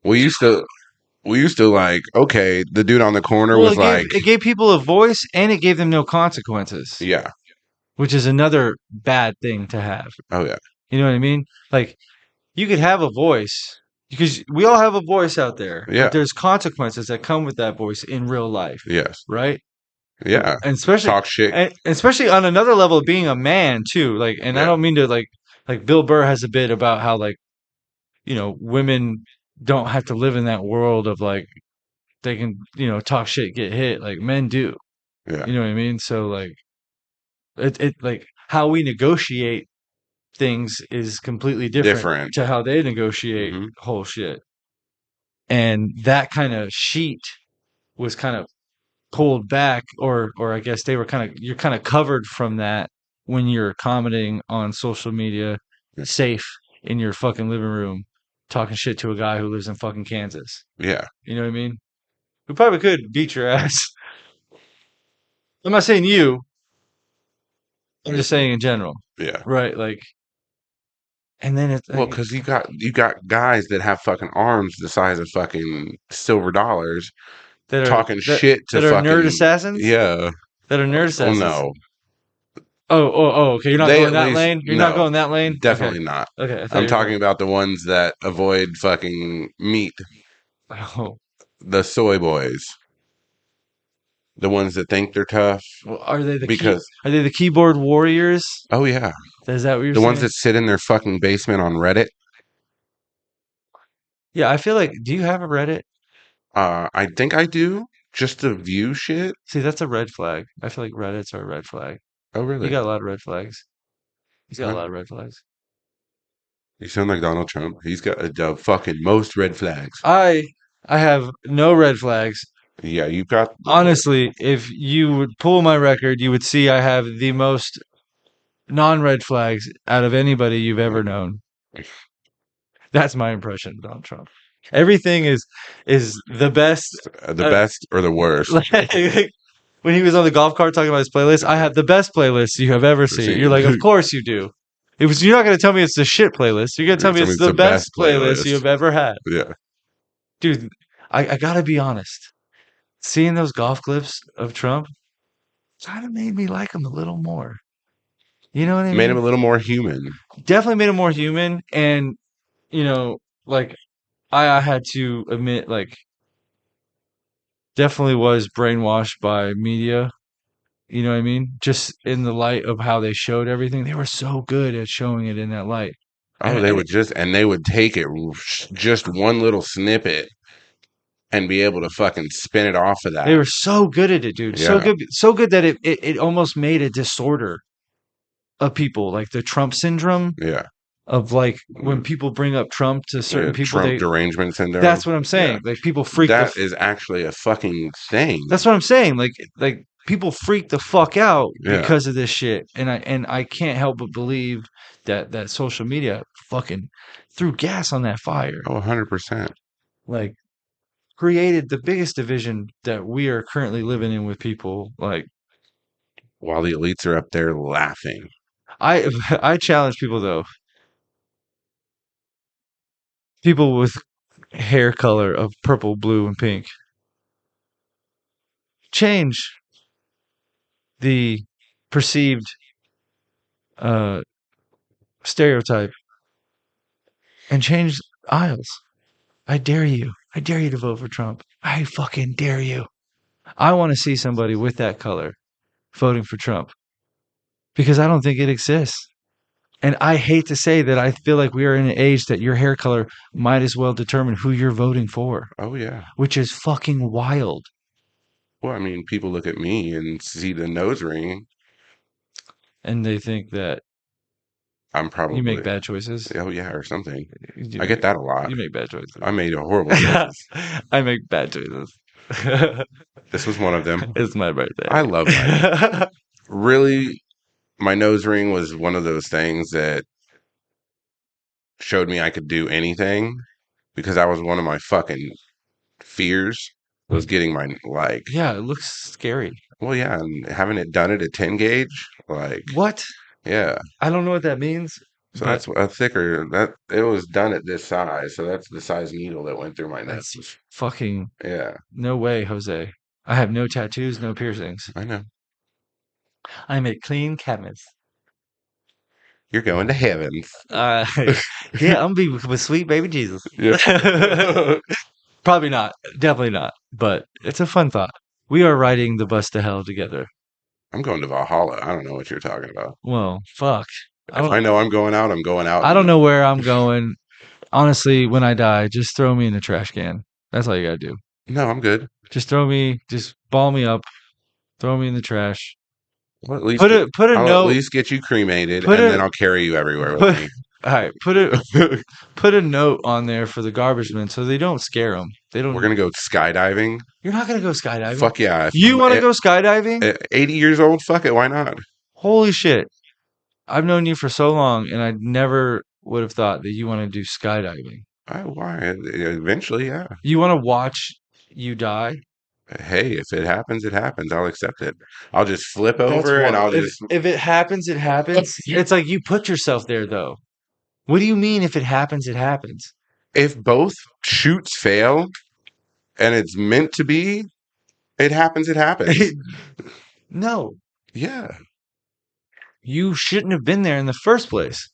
We used to like, okay, the dude on the corner
Well,
was like,
it gave people a voice and it gave them no consequences,
yeah,
which is another bad thing to have.
oh yeah,
You know what I mean? Like you could have a voice because we all have a voice out there,
yeah,
but there's consequences that come with that voice in real life,
yes,
right?
yeah,
And especially
talk shit,
and especially on another level of being a man too. Like, and I
yeah,
don't mean to like Bill Burr has a bit about how like women don't have to live in that world of like they can talk shit, get hit like men do.
yeah,
You know what I mean? So like it like how we negotiate things is completely different
different.
to how they negotiate
Hmm.
whole shit. And that kind of sheet was kind of pulled back, or I guess they were you're kind of covered from that when you're commenting on social media, safe in your fucking living room, talking shit to a guy who lives in fucking Kansas.
Yeah,
You know what I mean? Who probably could beat your ass. I'm not saying you. I'm just saying in general,
yeah.
right? Like, and then it's
Well,
like,
because you got guys that have fucking arms the size of fucking silver dollars talking shit to
that are nerd
fucking,
assassins.
yeah.
That are nerd
Oh
assassins.
no,
Oh. Okay, you're not
they
going
at
that
least
lane. You're not
no,
going that lane. Okay.
definitely not.
Okay. I thought
I'm
you were
talking
going.
about the ones that avoid fucking meat,
Oh,
the soy boys, the ones that think they're tough
well, are they the key?
because
Are they the keyboard warriors?
oh yeah,
Is that what you're
the ones
saying?
that sit in their fucking basement on Reddit.
Yeah, I feel like. Do you have a Reddit?
I think I do just to view shit.
See, that's a red flag. I feel like Reddits are a red flag.
Oh
You
really?
got a lot of red flags. He's got a
Huh?
lot of red flags.
You sound like Donald Trump. He's got the fucking most red flags.
I I have no red flags.
Yeah, you've got
Honestly, if you would pull my record, you would see I have the most non-red flags out of anybody you've ever known. That's my impression of Donald Trump. Everything is the best.
the
Uh,
best or the worst.
like, when he was on the golf cart talking about his playlist, I have the best playlist you have ever seen. You're like, of course you do. It was. You're not going to tell me it's the shit playlist. You're going to tell me
Tell me
it's
it's
the
the
best
best
playlist you
playlist.
have ever had,
Yeah.
dude. I gotta be honest. Seeing those golf clips of Trump kind of made me like him a little more. You know what I
Made him
mean?
a little more human.
Definitely made him more human, and you know, like I had to admit, like definitely was brainwashed by media. You know what I mean? Just in the light of how they showed everything, they were so good at showing it in that light.
Oh, they would take it just one little snippet and be able to fucking spin it off of
They
that.
were so good at it, dude.
Yeah.
So good that it almost made a disorder of people, like the Trump syndrome
Yeah.
of like when people bring up Trump to certain people,
Trump derangement syndrome.
that's what I'm
Yeah.
saying. Like people freak
That is actually a fucking thing.
That's what I'm saying. Like people freak the fuck out
Yeah.
because of this shit, and I can't help but believe that social media fucking threw gas on that fire.
Oh, 100%.
Like created the biggest division that we are currently living in with people. Like
While the elites are up there laughing.
I I challenge people though. People with hair color of purple, blue, and pink. Change the perceived uh stereotype and change aisles. I dare you. I dare you to vote for Trump. I fucking dare you. I want to see somebody with that color voting for Trump because I don't think it exists. And I hate to say that I feel like we are in an age that your hair color might as well determine who you're voting for,
Oh, yeah.
which is fucking wild.
Well, I mean, people look at me and see the nose ring.
And they think that
I'm probably
you make bad choices.
oh yeah, or something.
You
I get that a lot.
You make bad choices.
I made a horrible choices.
I make bad choices.
This was one of them.
It's my birthday.
I love my really. My nose ring was one of those things that showed me I could do anything because that was one of my fucking fears was getting my like.
Yeah, it looks scary.
Well, yeah, and having it done at a 10 gauge, like,
What?
yeah.
I don't know what that means,
So
but
that's a thicker. That it was done at this size, so that's the size needle that went through my
that's
nose.
fucking
Yeah,
no way, Jose. I have no tattoos, no piercings.
I know.
I'm a clean canvas.
You're going to heavens.
Uh, yeah, I'm gonna be with sweet baby Jesus.
Yeah.
Probably not. Definitely not. But it's a fun thought. We are riding the bus to hell together.
I'm going to Valhalla. I don't know what you're talking about.
Well, fuck. I
If I
don't.
know I'm going out, I'm going out.
I don't know where I'm going. Honestly, when I die, just throw me in the trash can. That's all you gotta do.
No, I'm good.
Just throw me. Just ball me up. Throw me in the trash.
I'll at least
Put
get,
a put a
I'll at
note.
least get you cremated,
Put
and then
a
I'll carry you everywhere with
put.
me.
All right. Put a note on there for the garbage men so they don't scare them. They
We're
don't.
gonna go skydiving.
You're not gonna go skydiving.
Fuck yeah! If
You
I'm
want to go skydiving?
80 years old, fuck it. Why not?
Holy shit. I've known you for so long and I never would have thought that you want to do skydiving.
Why? Eventually, yeah.
You want to watch you die?
Hey, if it happens, it happens. I'll accept it. I'll just flip
That's
over and
what
I'll
if
just.
if it happens, it happens. It's like you put yourself there though. What do you mean if it happens, it happens?
If both shoots fail and it's meant to be, it happens. It happens.
No,
Yeah.
you shouldn't have been there in the first place.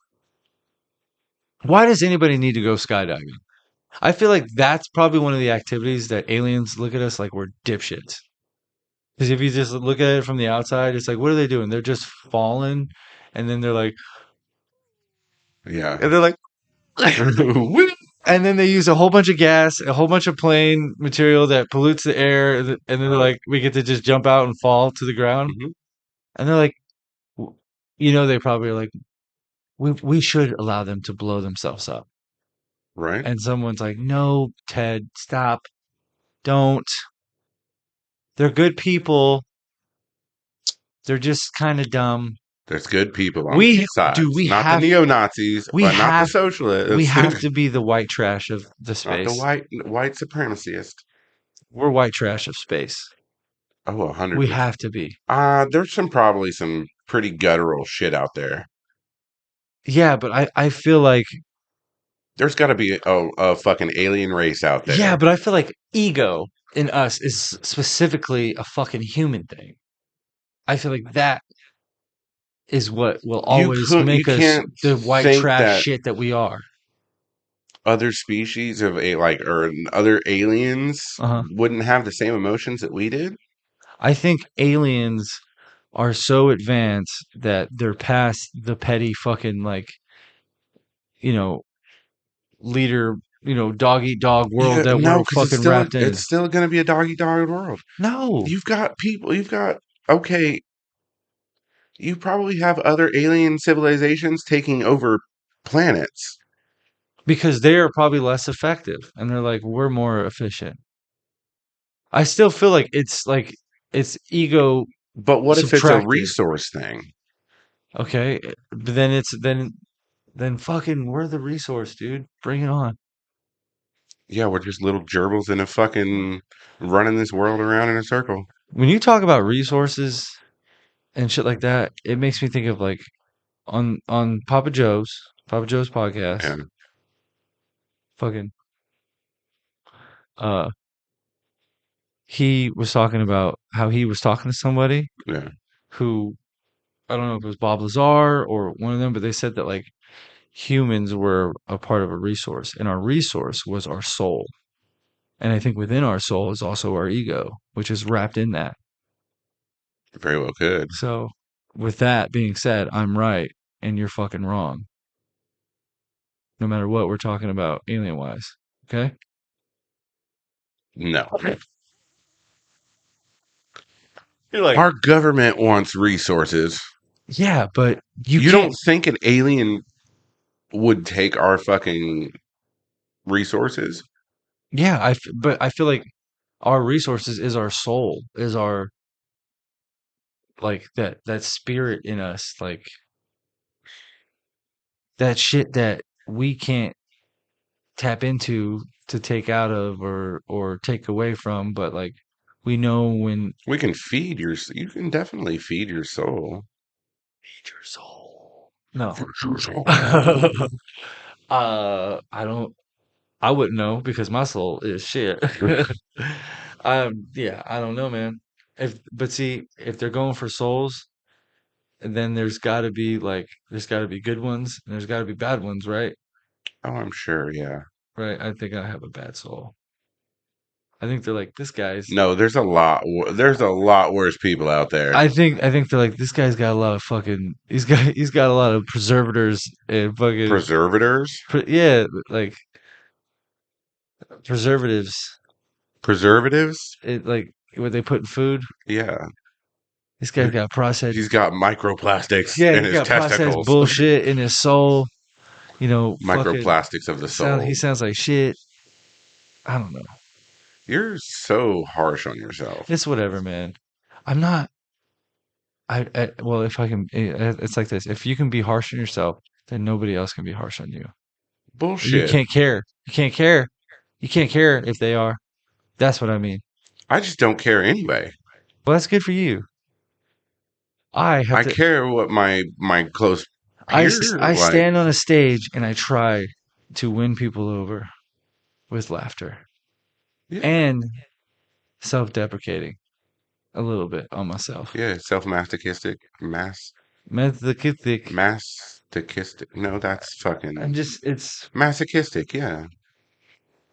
Why does anybody need to go skydiving? I feel like that's probably one of the activities that aliens look at us like we're dipshits. Because if you just look at it from the outside, it's like, what are they doing? They're just falling, and then they're like,
Yeah.
and they're like, and then they use a whole bunch of gas, a whole bunch of plane material that pollutes the air, and then they're like, we get to just jump out and fall to the ground,
Mhm.
and they're like, they probably are like, we should allow them to blow themselves up,
Right.
and someone's like, no, Ted, stop, don't. They're good people. They're just kind of dumb.
There's good people on
We
both sides.
we
Not the
have
neo Nazis,
we
but not the
have we
socialists.
have to be the white trash of the
Not the
space.
white supremacist.
We're white trash of space.
Oh,
We
100%.
have to be.
There's probably some pretty guttural shit out there.
Yeah, but I feel like
There's got to be a fucking alien race out
yeah,
there.
but I feel like ego in us is specifically a fucking human thing. I feel like that is what will always
You
make us
can't
the white
think
trash
that
shit that we are.
other species of or other aliens
Uh-huh.
wouldn't have the same emotions that we did.
I think aliens are so advanced that they're past the petty fucking like, you know, leader, dog eat dog world
Yeah,
that
no,
we're
because
fucking wrapped in.
it's still going to be a dog eat dog world.
No,
You've got people. You've got okay. You probably have other alien civilizations taking over planets.
because they are probably less effective and they're like we're more efficient. I still feel like it's ego
But what if it's a
subtracted.
resource thing?
Okay, but then then fucking we're the resource, dude. Bring it on.
Yeah, we're just little gerbils in a fucking running this world around in a circle.
When you talk about resources and shit like that, it makes me think of like on Papa Joe's podcast.
Yeah,
Fucking uh he was talking about how he was talking to somebody
yeah.
who I don't know if it was Bob Lazar or one of them, but they said that like humans were a part of a resource, and our resource was our soul. And I think within our soul is also our ego, which is wrapped in that.
Very well could.
So, with that being said, I'm right and you're fucking wrong. No matter what we're talking about alien wise. Okay?
No.
You're like,
Our government wants resources.
yeah, but you
You
can't.
don't think an alien would take our fucking resources?
Yeah, but I feel like our resources is our soul, is our like that spirit in us, like that shit that we can't tap into to take out of or take away from, but like we know when
We can feed you can definitely feed your soul.
feed your soul. No.
Feed your soul.
I don't I wouldn't know because my soul is shit. Yeah, I don't know, man. But see, if they're going for souls, then there's got to be good ones and there's got to be bad ones, right?
Oh, I'm sure, yeah.
Right. I think I have a bad soul. I think they're like this guy's.
No, there's a lot worse people out there.
I think they're like this guy's got a lot of fucking. He's got a lot of preservators and fucking.
Preservators?
Yeah, like preservatives.
Preservatives?
It like what they put in food.
Yeah.
This guy's got processed.
He's got microplastics
Yeah,
in
he's
his
got processed
testicles.
bullshit in his soul. You know, fucking.
Microplastics of the soul.
He sounds like shit. I don't know.
You're so harsh on yourself.
It's whatever, man. I'm not. Well, if I can, it's like this. If you can be harsh on yourself, then nobody else can be harsh on you. You
Bullshit.
can't care. You can't care. You can't care if they are. That's what I mean.
I just don't care anyway.
Well, that's good for you. I have
I
to.
care what my close peers
I
like.
stand on a stage and I try to win people over with laughter
Yeah,
and self-deprecating a little bit on myself.
yeah, self-masochistic,
Masochistic.
masochistic. No, that's fucking
I'm just. It's.
masochistic. Yeah,
I don't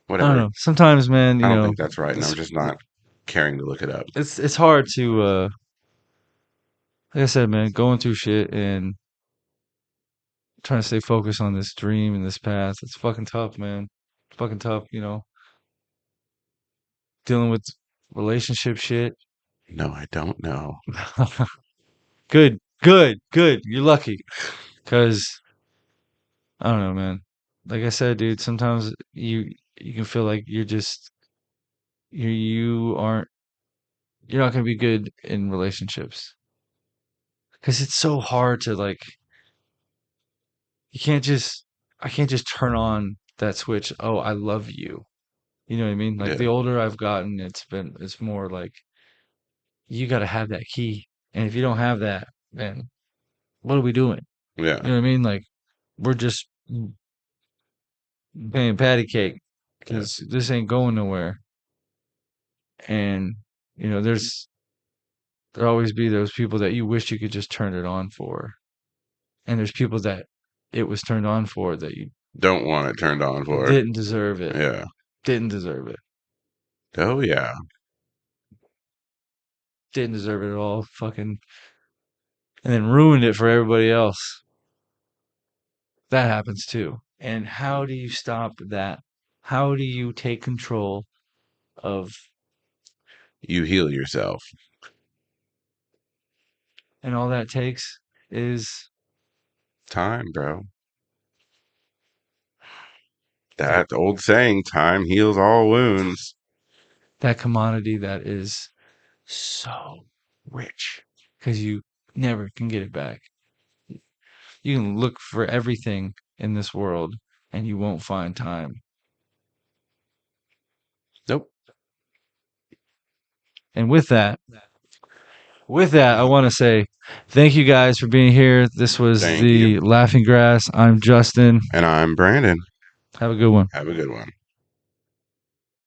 whatever.
know. Sometimes, man,
I don't think that's right, and I'm
it's
just not caring to look it up.
it's hard to. Like I said, man, going through shit and trying to stay focused on this dream and this path. It's fucking tough, man. It's fucking tough, dealing with relationship shit.
No, I don't know.
Good, good, good. You're lucky. Cause I don't know, man. Like I said, dude, sometimes you can feel like you aren't you're not gonna be good in relationships. Cause it's so hard to like you can't just I can't just turn on that switch, oh, I love you. You know what I mean? Like
Yeah,
the older I've gotten, it's more like you got to have that key. And if you don't have that, then what are we doing?
yeah,
You know what I mean? Like we're just playing patty cake
yeah.
because this ain't going nowhere. And there always be those people that you wish you could just turn it on for, and there's people that it was turned on for that you
Don't want it turned on for.
didn't deserve it.
Yeah.
Didn't deserve it.
Oh yeah.
Didn't deserve it at all. Fucking and then ruined it for everybody else. That happens too. And how do you stop that? How do you take control of,
You heal yourself.
and all that takes is
Time, bro.
that,
That old saying, time heals all wounds.
that commodity that is so rich because you never can get it back. You can look for everything in this world and you won't find time.
Nope.
And with that, I want to say thank you guys for being here. This was
Thank
the
you.
Laughing Grass. I'm Justin.
And I'm Brandon.
Have a good one.
Have a good one.